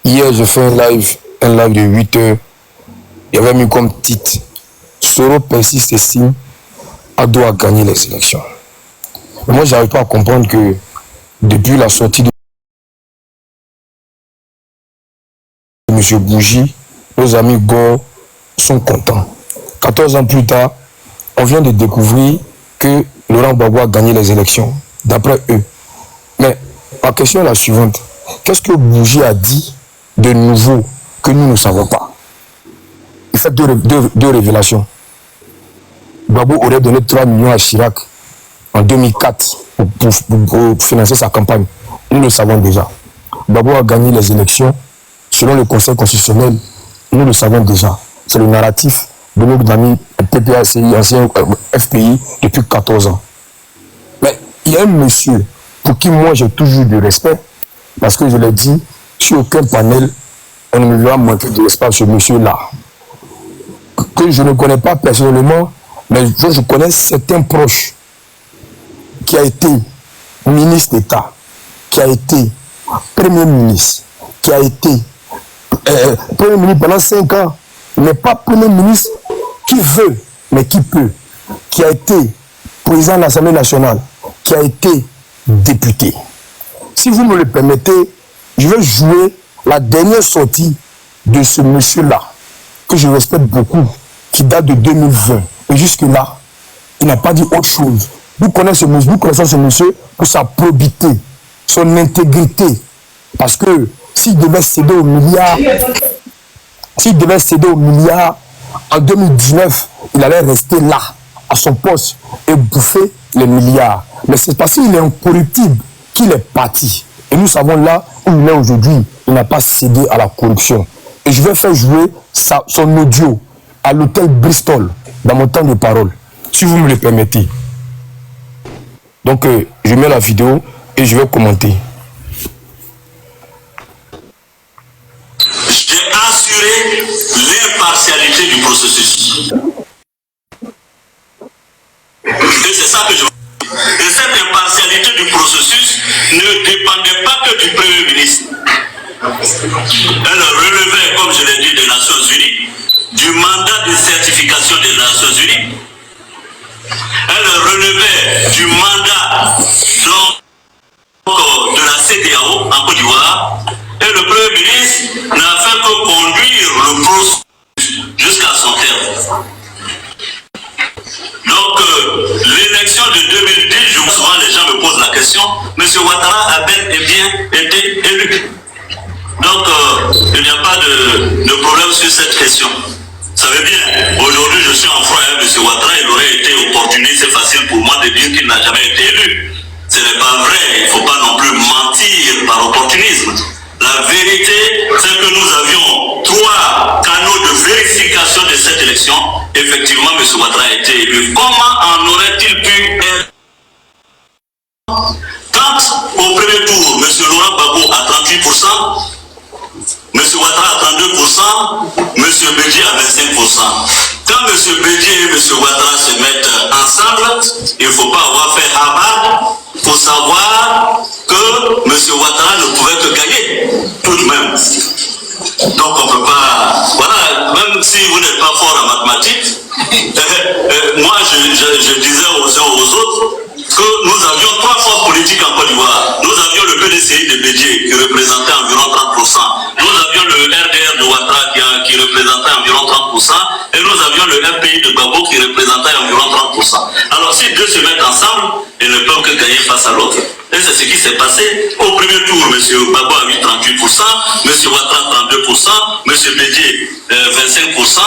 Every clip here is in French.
Hier, j'ai fait un live de 8 heures. Il y avait mis comme titre Soro persiste, estime Ado a gagné les élections. Mais moi, j'arrive pas à comprendre que depuis la sortie de M. Bougie, nos amis Gore sont contents. 14 ans plus tard, on vient de découvrir que Laurent Gbagbo a gagné les élections, d'après eux. Mais ma question est la suivante. Qu'est-ce que Bougie a dit de nouveau que nous ne savons pas? Il fait deux révélations. Gbagbo aurait donné 3 millions à Chirac en 2004 pour financer sa campagne. Nous le savons déjà. Gbagbo a gagné les élections selon le Conseil constitutionnel. Nous le savons déjà. C'est le narratif de nos amis PPACI, ancien FPI, depuis 14 ans. Mais il y a un monsieur pour qui moi j'ai toujours du respect, parce que je l'ai dit, sur aucun panel, on ne me va manquer de respect ce monsieur-là. Que je ne connais pas personnellement, mais je connais certains proches, qui a été ministre d'État, qui a été Premier ministre, qui a été Premier ministre pendant 5 ans, mais pas Premier ministre qui veut, mais qui peut, qui a été président de l'Assemblée nationale, qui a été député. Si vous me le permettez, je vais jouer la dernière sortie de ce monsieur-là, que je respecte beaucoup, qui date de 2020. Et jusque-là, il n'a pas dit autre chose. Nous connaissons ce monsieur pour sa probité, son intégrité. Parce que s'il devait céder aux milliards, en 2019, il allait rester là, à son poste, et bouffer les milliards. Mais c'est parce qu'il est incorruptible qu'il est parti. Et nous savons là où il est aujourd'hui, il n'a pas cédé à la corruption. Et je vais faire jouer son audio à l'hôtel Bristol, dans mon temps de parole, si vous me le permettez. Donc, je mets la vidéo et je vais commenter. J'ai assuré l'impartialité du processus. Et c'est ça que je veux dire. Et cette impartialité du processus ne dépendait pas que du Premier ministre. Elle relevait, comme je l'ai dit, des Nations Unies, du mandat de certification des Nations Unies. Elle relevait du mandat de la CEDEAO en Côte d'Ivoire. Et le Premier ministre n'a fait que conduire le processus jusqu'à son terme. Donc, l'élection de 2010, souvent les gens me posent la question, M. Ouattara a bel et bien été élu. Donc, il n'y a pas de problème sur cette question. Vous savez bien, aujourd'hui je suis en froid avec M. Ouattara, il aurait été opportuniste, c'est facile pour moi de dire qu'il n'a jamais été élu. Ce n'est pas vrai, il ne faut pas non plus mentir par opportunisme. La vérité, c'est que nous avions 3 canaux de vérification de cette élection. Effectivement, M. Ouattara a été élu. Comment en aurait-il pu être? Quand au premier tour, M. Laurent Gbagbo a 38%, M. Ouattara à 32%, M. Bédié à 25%. Quand M. Bédié et M. Ouattara se mettent ensemble, il ne faut pas avoir fait Harvard pour savoir que M. Ouattara ne pouvait que gagner, tout de même. Donc on ne peut pas... Voilà, même si vous n'êtes pas fort en mathématiques, moi je disais aux uns aux autres que nous avions 3 forces politiques en Côte d'Ivoire. Nous avions le PDCI de Bédié qui représentait environ 30%. Nous avions le RDR de Ouattara qui représentait environ 30%. Et nous avions le FPI de Gbagbo qui représentait environ 30%. Alors si deux se mettent ensemble, ils ne peuvent que gagner face à l'autre. Et c'est ce qui s'est passé. Au premier tour, M. Gbagbo a eu 38%, M. Ouattara 32%, M. Bédié 25%.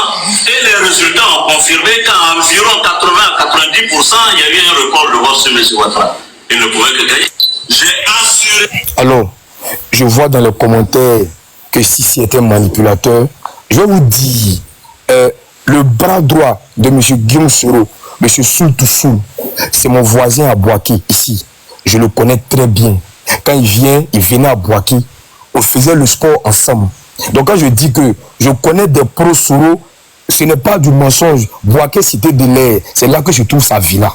Et les résultats ont confirmé qu'à environ 80-90%, il y a eu un record de vote sur M. Ouattara. Il ne pouvait que gagner. J'ai assuré... Alors, je vois dans les commentaires que si c'était manipulateur, je vais vous dire, le bras droit de M. Guillaume Soro, M. Soultoussou, c'est mon voisin à Boaké, ici. Je le connais très bien. Quand il venait à Boaké, on faisait le sport ensemble. Donc quand je dis que je connais des pros Soro, ce n'est pas du mensonge. Boaké, cité de l'air, c'est là que je trouve sa villa.